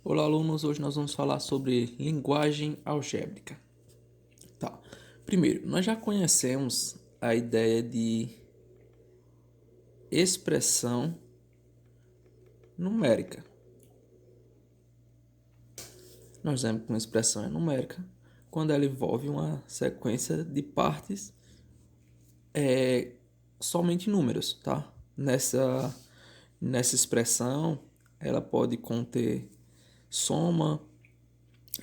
Olá, alunos. Hoje nós vamos falar sobre linguagem algébrica. Tá. Primeiro, nós já conhecemos a ideia de expressão numérica. Nós dizemos que uma expressão é numérica quando ela envolve uma sequência de partes somente números, tá? Nessa expressão, ela pode conter soma,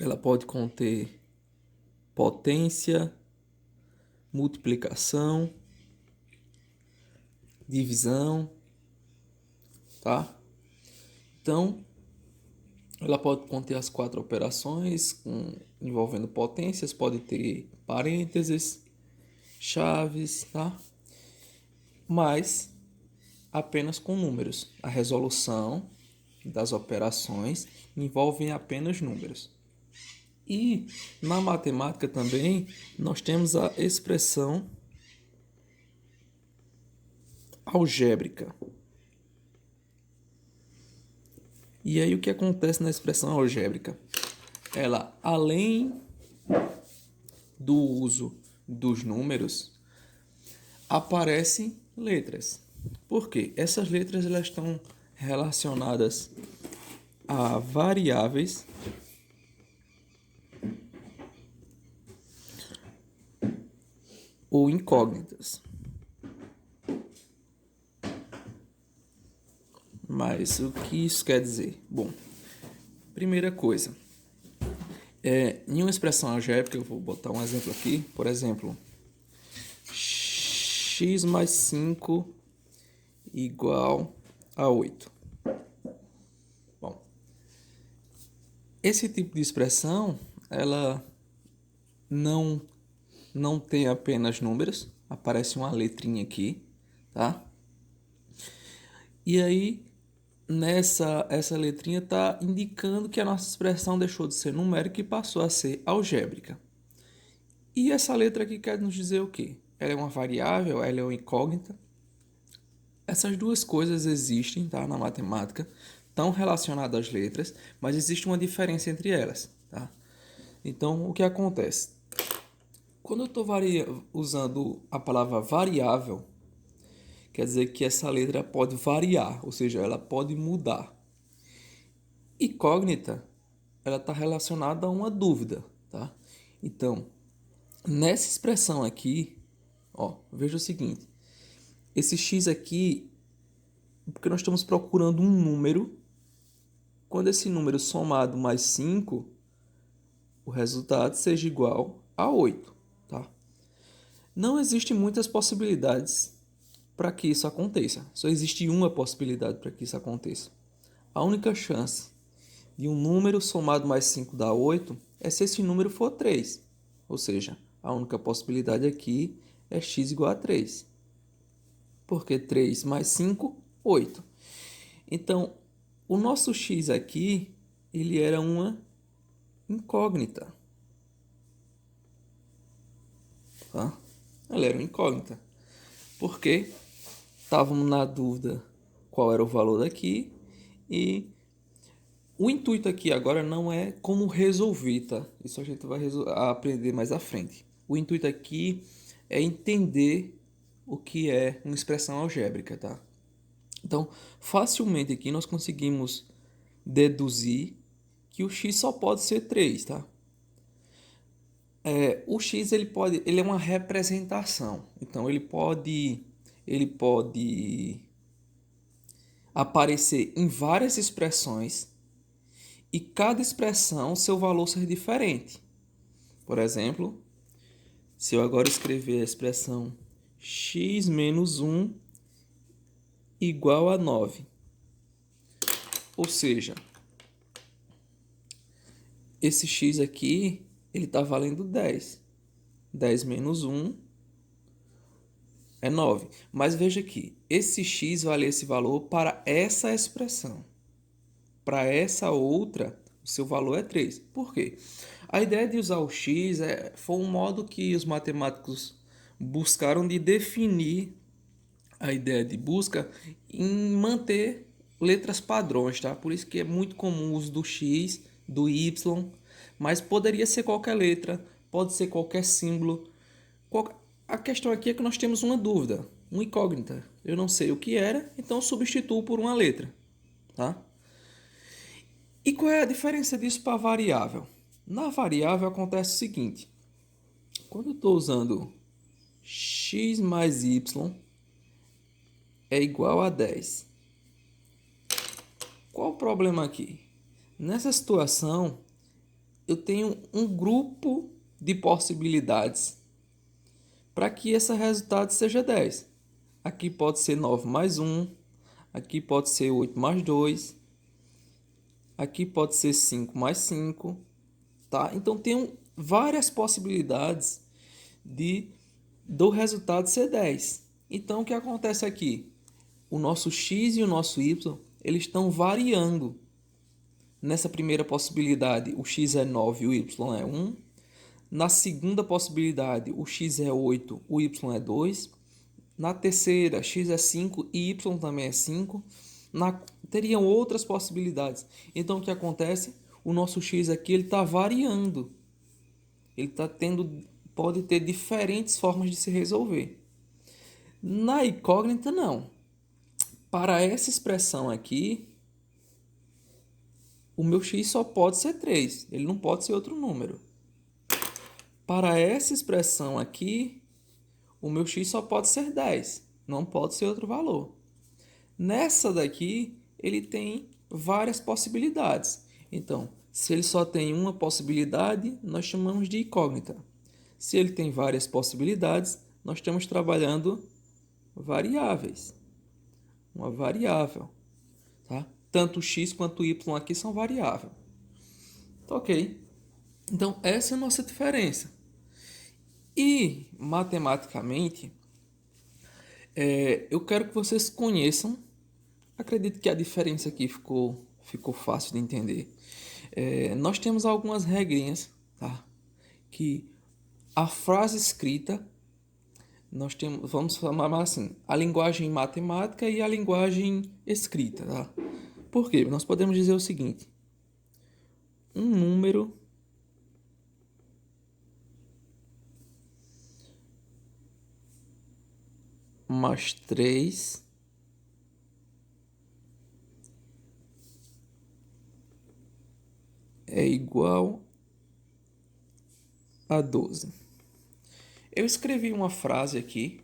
ela pode conter potência, multiplicação, divisão, tá? Então, ela pode conter as quatro operações envolvendo potências, pode ter parênteses, chaves, tá? Mas apenas com números. A resolução das operações envolve apenas números. E na matemática também nós temos a expressão algébrica. E aí o que acontece na expressão algébrica? Ela, além do uso dos números, aparecem letras. Por quê? Essas letras elas estão relacionadas a variáveis ou incógnitas. Mas o que isso quer dizer? Bom, primeira coisa, em uma expressão algébrica, eu vou botar um exemplo aqui, por exemplo, x mais 5 igual a 8. Bom, esse tipo de expressão, ela não tem apenas números, aparece uma letrinha aqui, tá? E aí, essa letrinha está indicando que a nossa expressão deixou de ser numérica e passou a ser algébrica. E essa letra aqui quer nos dizer o quê? Ela é uma variável, ela é uma incógnita. Essas duas coisas existem, tá, na matemática, estão relacionadas às letras, mas existe uma diferença entre elas, tá? Então, o que acontece? Quando eu estou usando a palavra variável, quer dizer que essa letra pode variar, ou seja, ela pode mudar. Incógnita, ela está relacionada a uma dúvida, tá? Então, nessa expressão aqui, ó, veja o seguinte: esse x aqui, porque nós estamos procurando um número, quando esse número somado mais 5, o resultado seja igual a 8, tá? Não existem muitas possibilidades para que isso aconteça. Só existe uma possibilidade para que isso aconteça. A única chance de um número somado mais 5 dar 8 é se esse número for 3. Ou seja, a única possibilidade aqui é x igual a 3. Porque 3 mais 5, 8. Então, o nosso x aqui, ele era uma incógnita. Tá? Ela era uma incógnita. Porque estávamos na dúvida qual era o valor daqui e o intuito aqui agora não é como resolver, tá? Isso a gente vai aprender mais à frente. O intuito aqui é entender o que é uma expressão algébrica, tá? Então, facilmente aqui nós conseguimos deduzir que o x só pode ser 3, tá? O x ele é uma representação. Então, ele pode aparecer em várias expressões e cada expressão seu valor ser diferente. Por exemplo, se eu agora escrever a expressão x menos 1 igual a 9, ou seja, esse x aqui ele está valendo 10. 10 menos 1 é 9. Mas veja aqui, esse x vale esse valor para essa expressão. Para essa outra, o seu valor é 3. Por quê? A ideia de usar o x foi um modo que os matemáticos buscaram de definir a ideia de busca em manter letras padrões, tá? Por isso que é muito comum o uso do X, do Y, mas poderia ser qualquer letra, pode ser qualquer símbolo. A questão aqui é que nós temos uma dúvida, uma incógnita. Eu não sei o que era, então eu substituo por uma letra, tá? E qual é a diferença disso para a variável? Na variável acontece o seguinte: quando eu estou usando x mais y é igual a 10. Qual o problema aqui? Nessa situação, eu tenho um grupo de possibilidades para que esse resultado seja 10. Aqui pode ser 9 mais 1, aqui pode ser 8 mais 2, aqui pode ser 5 mais 5, tá? Então tem várias possibilidades de do resultado ser 10. Então o que acontece aqui? O nosso x e o nosso y, eles estão variando. Nessa primeira possibilidade, o x é 9 e o y é 1. Na segunda possibilidade, o x é 8, o y é 2. Na terceira, x é 5 e y também é 5. Teriam outras possibilidades. Então, o que acontece? O nosso x aqui está variando. Ele pode ter diferentes formas de se resolver. Na incógnita, não. Para essa expressão aqui, o meu x só pode ser 3. Ele não pode ser outro número. Para essa expressão aqui, o meu x só pode ser 10. Não pode ser outro valor. Nessa daqui, ele tem várias possibilidades. Então, se ele só tem uma possibilidade, nós chamamos de incógnita. Se ele tem várias possibilidades, nós estamos trabalhando variáveis. Uma variável. Tá? Tanto o x quanto o y aqui são variáveis. Tá, ok. Então, essa é a nossa diferença. E, matematicamente, eu quero que vocês conheçam. Acredito que a diferença aqui ficou fácil de entender. Nós temos algumas regrinhas, tá? Que a frase escrita, nós temos, vamos chamar assim, a linguagem matemática e a linguagem escrita, tá? Por quê? Nós podemos dizer o seguinte: um número mais 3 é igual a 12. Eu escrevi uma frase aqui,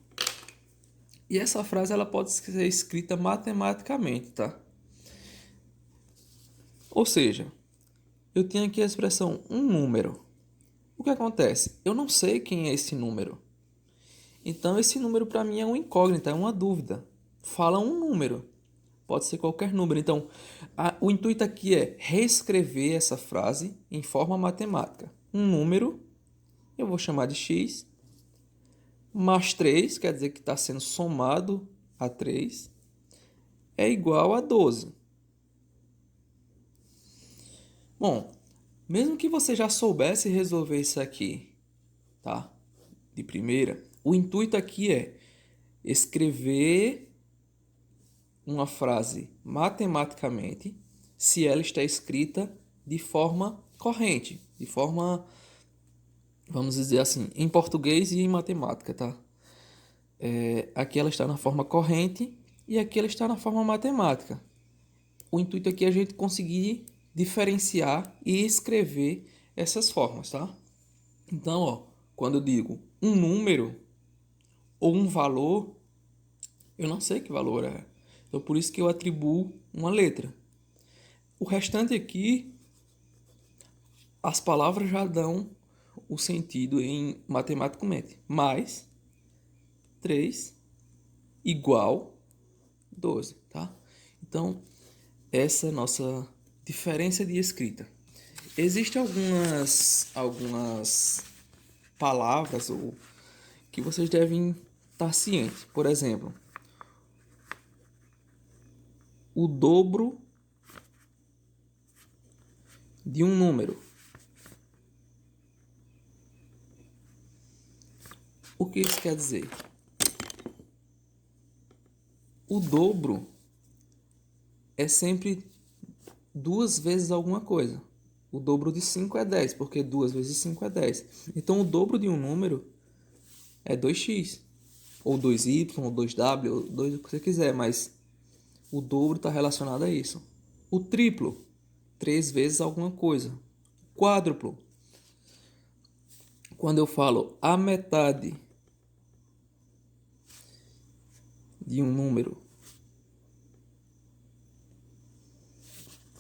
e essa frase ela pode ser escrita matematicamente, tá? Ou seja, eu tenho aqui a expressão um número. O que acontece? Eu não sei quem é esse número. Então esse número para mim é uma incógnita, é uma dúvida. Fala um número. Pode ser qualquer número. Então, o intuito aqui é reescrever essa frase em forma matemática. Um número, eu vou chamar de x, mais 3, quer dizer que está sendo somado a 3, é igual a 12. Bom, mesmo que você já soubesse resolver isso aqui, tá? De primeira, o intuito aqui é escrever uma frase matematicamente se ela está escrita de forma corrente, de forma, vamos dizer assim, em português e em matemática, tá? Aqui ela está na forma corrente e aqui ela está na forma matemática. O intuito aqui é a gente conseguir diferenciar e escrever essas formas, tá? Então, ó, quando eu digo um número ou um valor, eu não sei que valor é. Então, por isso que eu atribuo uma letra. O restante aqui, as palavras já dão o sentido em matematicamente. Mais 3 igual 12, tá? Então, essa é a nossa diferença de escrita. Existem algumas palavras ou que vocês devem estar cientes. Por exemplo, o dobro de um número. O que isso quer dizer? O dobro é sempre 2 vezes alguma coisa. O dobro de 5 é 10, porque 2 vezes 5 é 10. Então, o dobro de um número é 2x, ou 2y, ou 2w, ou 2 o que você quiser, mas o dobro está relacionado a isso. O triplo, 3 vezes alguma coisa. Quádruplo, quando eu falo a metade de um número,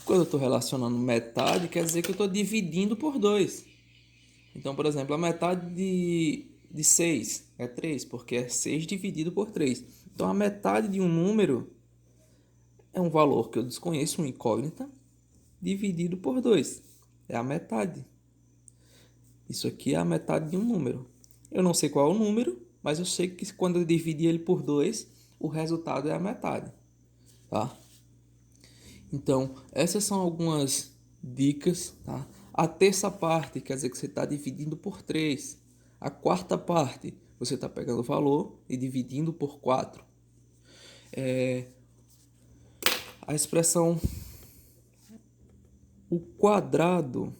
quando eu estou relacionando metade, quer dizer que eu estou dividindo por 2. Então, por exemplo, a metade de 6 é 3, porque é 6 dividido por 3. Então, a metade de um número é um valor que eu desconheço, uma incógnita, dividido por 2. É a metade. Isso aqui é a metade de um número. Eu não sei qual é o número, mas eu sei que quando eu dividir ele por 2, o resultado é a metade. Tá? Então, essas são algumas dicas. Tá? A terça parte quer dizer que você está dividindo por 3. A quarta parte, você está pegando o valor e dividindo por 4. A expressão o quadrado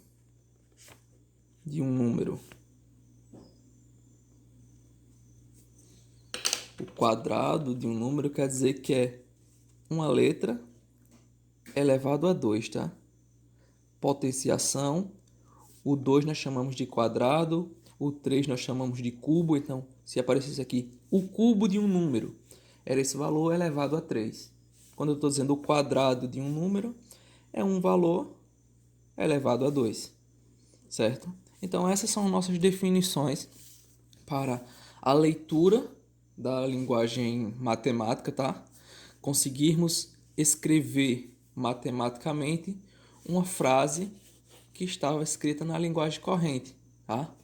de um número. O quadrado de um número quer dizer que é uma letra elevado a 2, tá? Potenciação, o 2 nós chamamos de quadrado, o 3 nós chamamos de cubo. Então, se aparecesse aqui o cubo de um número, era esse valor elevado a 3. Quando eu estou dizendo o quadrado de um número, é um valor elevado a 2, certo? Então, essas são nossas definições para a leitura da linguagem matemática, tá? Conseguirmos escrever matematicamente uma frase que estava escrita na linguagem corrente, tá?